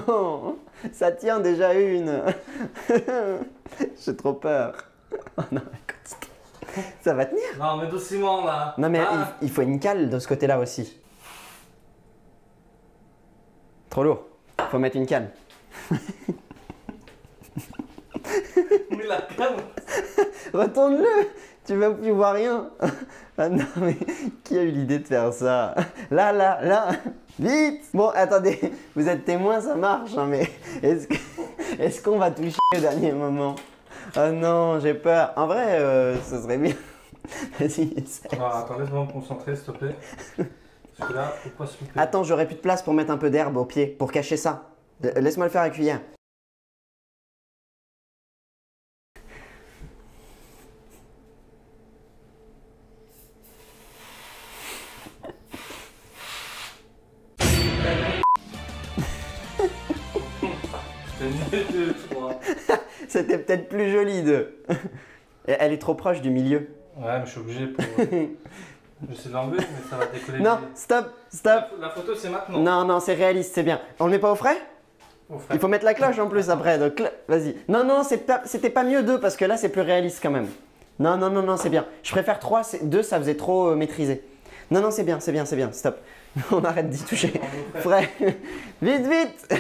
Oh, ça tient déjà une. J'ai trop peur. Oh non, écoute. Ça va tenir. Non, mais doucement là. Non, mais Ah. il faut une cale de ce côté-là aussi. Trop lourd. Faut mettre une cale. Mais la canne. Retourne-le. Tu vois rien. Ah non, mais qui a eu l'idée de faire ça? Là. Vite. Bon, attendez. Vous êtes témoin, ça marche. Hein, mais est-ce qu'on va toucher au dernier moment? Oh non, j'ai peur. En vrai, ce serait bien. Vas-y, essaie. Ah, attends, laisse-moi me concentrer s'il te plaît. Parce que là, faut pas se louper. Attends, j'aurais plus de place pour mettre un peu d'herbe au pied, pour cacher ça. Laisse-moi le faire à cuillère. C'était mieux de 3. C'était peut-être plus joli de... Elle est trop proche du milieu. Ouais, mais je suis obligé pour. J'essaie de l'enlever, mais ça va décoller. Non, stop. La photo, c'est maintenant. Non, c'est réaliste, c'est bien. On le met pas au frais? Au frais. Il faut mettre la cloche en plus après, donc vas-y. Non, c'était pas mieux 2 parce que là c'est plus réaliste quand même. Non, c'est bien. Je préfère 3, 2 ça faisait trop maîtrisé. Non, c'est bien, stop. On arrête d'y toucher. Frais. Vite.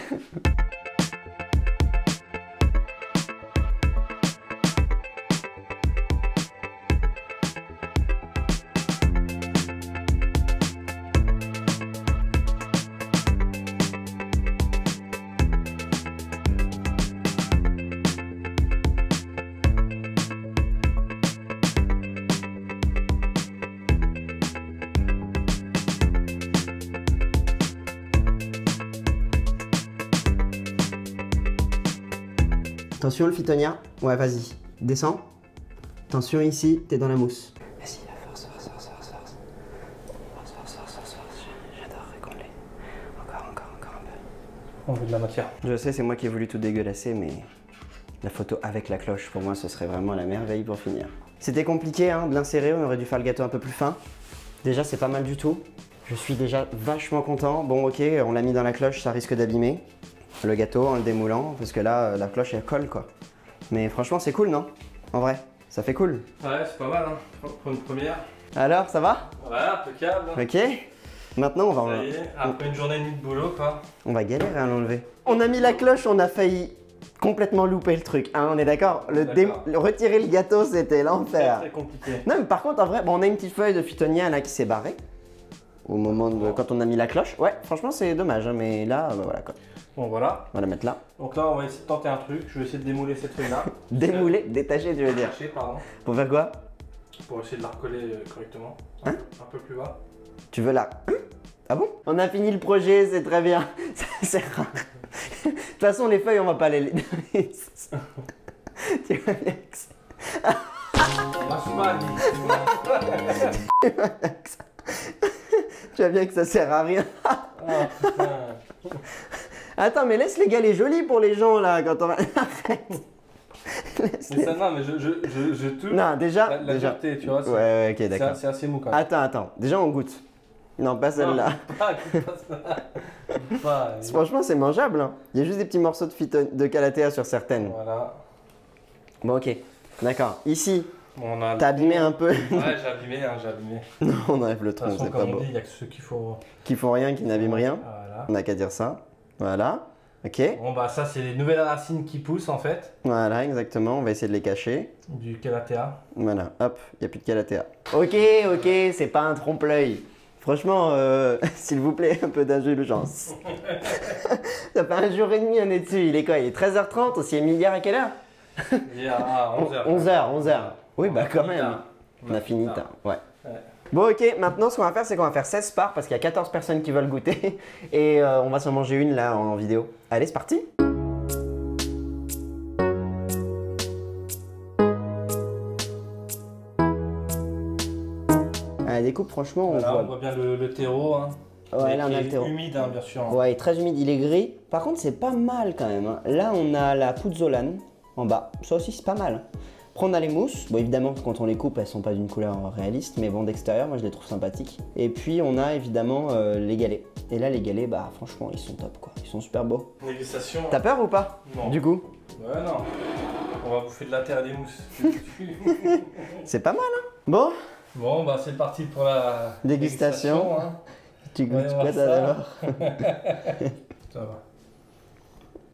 Attention le phytonia. Ouais, vas-y. Descends. Attention ici, t'es dans la mousse. Vas-y, force. J'adorerais qu'on l'ait. Encore un peu. On veut de la matière. Je sais, c'est moi qui ai voulu tout dégueulasser, mais la photo avec la cloche, pour moi, ce serait vraiment la merveille pour finir. C'était compliqué hein, de l'insérer, on aurait dû faire le gâteau un peu plus fin. Déjà, c'est pas mal du tout. Je suis déjà vachement content. Bon, ok, on l'a mis dans la cloche, ça risque d'abîmer le gâteau en le démoulant, parce que là, la cloche, elle colle, quoi. Mais franchement, c'est cool, non? En vrai, ça fait cool. Ouais, c'est pas mal, hein, pour une première. Alors, ça va? Ouais, impeccable. Ok. Maintenant, on va... Ça y est, après une journée et demie de boulot, quoi. On va galérer à l'enlever. On a mis la cloche, on a failli complètement louper le truc, hein, on est d'accord? Retirer le gâteau, c'était l'enfer. Très compliqué. Non, mais par contre, en vrai, bon, on a une petite feuille de phytonia là qui s'est barrée au moment de quand on a mis la cloche. Ouais, franchement, c'est dommage, hein, mais là, bah, voilà quoi. Bon, voilà. On va la mettre là. Donc là, on va essayer de tenter un truc. Je vais essayer de démouler cette feuille-là. Démouler, détacher, tu veux dire? Détacher, pardon. Pour faire quoi? Pour essayer de la recoller correctement. Hein? Un peu plus bas. Tu veux la... Hein? Ah bon? On a fini le projet, c'est très bien. C'est rare. De toute façon, les feuilles, on va pas les... Tu vois bien que c'est- Lâche pas, Tu vois bien que ça sert à rien. Attends, mais laisse les galets jolis pour les gens là quand on va. Arrête. Mais ça, non, mais je touche Non, déjà. la déjà. dureté, tu vois. Ouais, ok, d'accord. C'est assez mou quand même. Attends. Déjà, on goûte. Non, pas celle-là. Pas ça. Franchement, c'est mangeable. Hein. Il y a juste des petits morceaux de calathea sur certaines. Voilà. Bon, ok. D'accord. Ici, Bon, on a t'as abîmé un peu. Ouais, j'ai abîmé, j'ai abîmé. Non, on enlève le De toute tronc, façon, c'est pas comme on beau. dit, il n'y a que ceux qu'il faut. Qui font rien, qui n'abîment rien. Voilà. On n'a qu'à dire ça. Voilà. Ok. Bon, bah, ça, c'est les nouvelles racines qui poussent en fait. Voilà, exactement. On va essayer de les cacher. Du calathea. Voilà, hop, il n'y a plus de calathea. Ok, c'est pas un trompe-l'œil. Franchement, s'il vous plaît, un peu d'indulgence. Ça fait un jour et demi, on est dessus. Il est quoi? Il est 13h30, on s'y est mis hier à quelle heure? Hier à 11h. 11h. Oui, bah quand même. On a fini tard, ouais. Bon, ok, maintenant ce qu'on va faire, c'est qu'on va faire 16 parts parce qu'il y a 14 personnes qui veulent goûter. Et on va s'en manger une là en vidéo. Allez, c'est parti! La découpe, franchement, Voilà, on on voit bien le terreau. Hein. Ouais, là on Qui a est le terreau. humide, hein, bien sûr. Ouais, il est très humide, il est gris. Par contre, c'est pas mal quand même. Hein. Là, on a la puzzolane en bas. Ça aussi, c'est pas mal. Après, on a les mousses. Bon, évidemment, quand on les coupe, elles sont pas d'une couleur réaliste, mais bon, d'extérieur, moi, je les trouve sympathiques. Et puis, on a évidemment les galets. Et là, les galets, bah, franchement, ils sont top, quoi. Ils sont super beaux. Dégustation. T'as peur ou pas? Non. Du coup? Ouais, non. On va bouffer de la terre et des mousses. C'est pas mal, hein? Bon, Bon, bah, c'est parti pour la Dégustation. hein. tu goûtes Voyons quoi, voir toi, ça. d'abord? Ça va.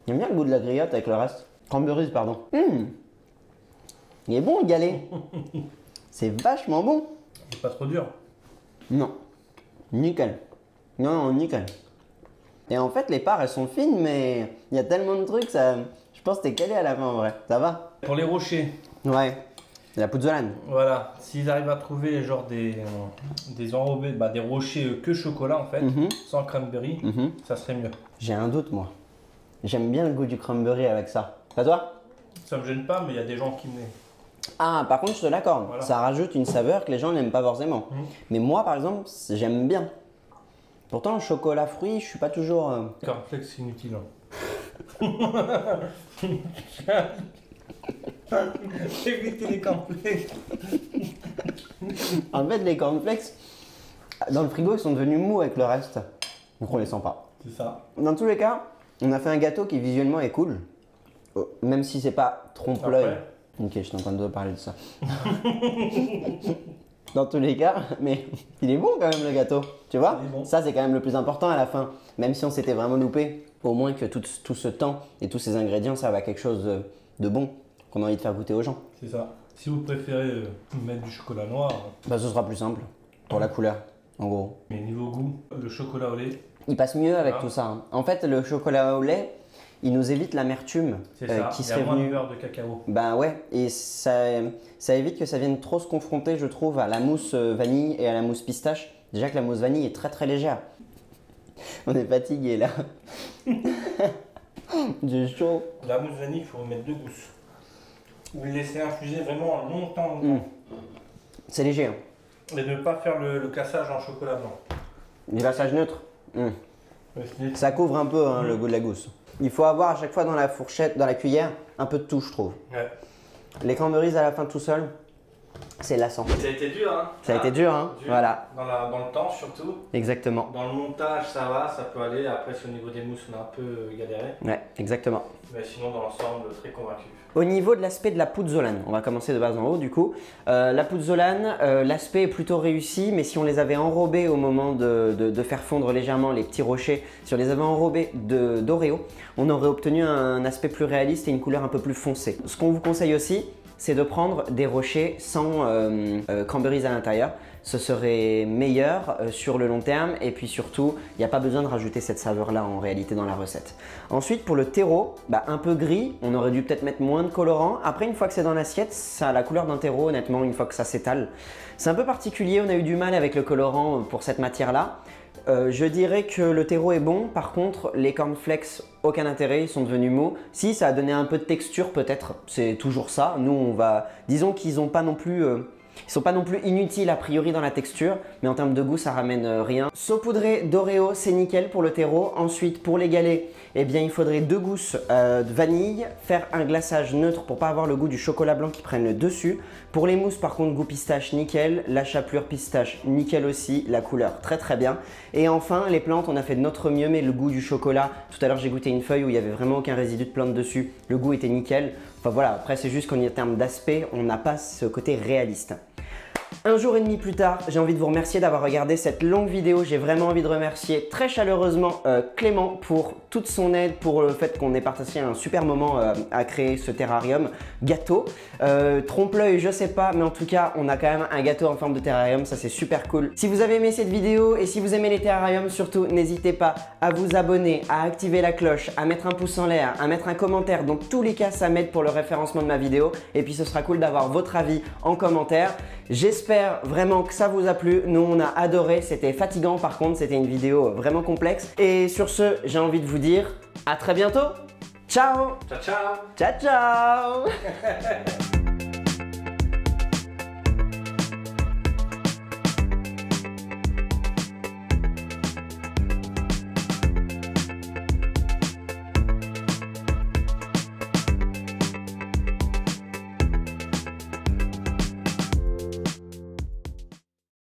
J'aime bien le goût de la griotte avec le reste. Cranberries, pardon. Il est bon, le galet. C'est vachement bon. C'est pas trop dur. Non. Nickel. Non, nickel. Et en fait, les parts, elles sont fines, mais il y a tellement de trucs, ça... je pense que t'es calé à la fin, en vrai. Ça va? Pour les rochers, Ouais. La puzzolane. voilà, s'ils arrivent à trouver genre des enrobés, bah, des rochers que chocolat en fait, sans cranberry, ça serait mieux. J'ai un doute, moi. J'aime bien le goût du cranberry avec ça. Pas toi? Ça me gêne pas, mais il y a des gens qui me... Ah, par contre, je te l'accorde. Voilà. Ça rajoute une saveur que les gens n'aiment pas forcément. Mais moi, par exemple, j'aime bien. Pourtant, le chocolat fruit, je suis pas toujours... Cornflakes inutile. Évitez les cornflakes. En fait, les cornflakes, dans le frigo, ils sont devenus mous avec le reste. Donc on les sent pas. C'est ça. Dans tous les cas, on a fait un gâteau qui visuellement est cool. Même si c'est pas trompe-l'œil. Après. Ok, je suis en train de parler de ça. Dans tous les cas, mais il est bon quand même le gâteau. Tu vois? Il est bon. Ça, c'est quand même le plus important à la fin. Même si on s'était vraiment loupé, au moins que tout ce temps et tous ces ingrédients servent à quelque chose de bon qu'on a envie de faire goûter aux gens. C'est ça. Si vous préférez mettre du chocolat noir, Bah, ce sera plus simple pour la couleur, en gros. mais niveau goût, le chocolat au lait, Il passe mieux avec Ah. tout ça. Hein. En fait, le chocolat au lait, il nous évite l'amertume c'est ça. qui Il y a serait moins de venue. beurre de cacao. Ben ouais, et ça évite que ça vienne trop se confronter, je trouve, à la mousse vanille et à la mousse pistache. Déjà que la mousse vanille est très très légère. On est fatigué là. J'ai chaud. La mousse vanille, il faut mettre 2 gousses. Vous le laissez infuser vraiment longtemps. C'est léger. Hein. Et ne pas faire le cassage en chocolat blanc. Du glaçage neutre. Ça couvre un peu hein, le goût de la gousse. Il faut avoir à chaque fois dans la fourchette, dans la cuillère, un peu de tout, je trouve. Ouais. Les cranberries à la fin tout seul, c'est lassant. Ça a été dur, hein. Ça a été dur, hein. Dur. Voilà. Dans le temps, surtout. Exactement. Dans le montage, ça va, ça peut aller. Après, c'est au niveau des mousses, on a un peu galéré. Ouais, exactement. Mais sinon, dans l'ensemble, très convaincu. Au niveau de l'aspect de la pouzzolane, on va commencer de bas en haut du coup. La pouzzolane, l'aspect est plutôt réussi, mais si on les avait enrobés au moment de faire fondre légèrement les petits rochers, si on les avait enrobés d'Oreo, on aurait obtenu un aspect plus réaliste et une couleur un peu plus foncée. Ce qu'on vous conseille aussi, c'est de prendre des rochers sans cranberries à l'intérieur. Ce serait meilleur sur le long terme et puis surtout, il n'y a pas besoin de rajouter cette saveur-là en réalité dans la recette. Ensuite, pour le terreau, un peu gris, on aurait dû peut-être mettre moins de colorant. Après, une fois que c'est dans l'assiette, ça a la couleur d'un terreau, honnêtement, une fois que ça s'étale. C'est un peu particulier, on a eu du mal avec le colorant pour cette matière-là. Je dirais que le terreau est bon, par contre les cornflakes, aucun intérêt, ils sont devenus mous. Si, ça a donné un peu de texture peut-être, c'est toujours ça. Nous on va, disons qu'ils sont pas non plus inutiles a priori dans la texture, mais en termes de goût ça ramène rien. Saupoudré d'Oreo, c'est nickel pour le terreau. Ensuite pour les galets, eh bien il faudrait 2 gousses de vanille, faire un glaçage neutre pour pas avoir le goût du chocolat blanc qui prenne le dessus. Pour les mousses par contre, goût pistache nickel, la chapelure pistache nickel aussi, la couleur très très bien. Et enfin les plantes, on a fait de notre mieux, mais le goût du chocolat, tout à l'heure j'ai goûté une feuille où il n'y avait vraiment aucun résidu de plante dessus, le goût était nickel. Enfin voilà, après c'est juste qu'en termes d'aspect, on n'a pas ce côté réaliste. Un jour et demi plus tard, j'ai envie de vous remercier d'avoir regardé cette longue vidéo. J'ai vraiment envie de remercier très chaleureusement Clément pour toute son aide, pour le fait qu'on ait partagé un super moment à créer ce terrarium gâteau. Trompe-l'œil, je sais pas, mais en tout cas, on a quand même un gâteau en forme de terrarium, ça c'est super cool. Si vous avez aimé cette vidéo et si vous aimez les terrariums, surtout n'hésitez pas à vous abonner, à activer la cloche, à mettre un pouce en l'air, à mettre un commentaire. Dans tous les cas, ça m'aide pour le référencement de ma vidéo et puis ce sera cool d'avoir votre avis en commentaire. J'espère vraiment que ça vous a plu. Nous, on a adoré. C'était fatigant par contre. C'était une vidéo vraiment complexe. Et sur ce, j'ai envie de vous dire à très bientôt. Ciao! Ciao, ciao! Ciao, ciao!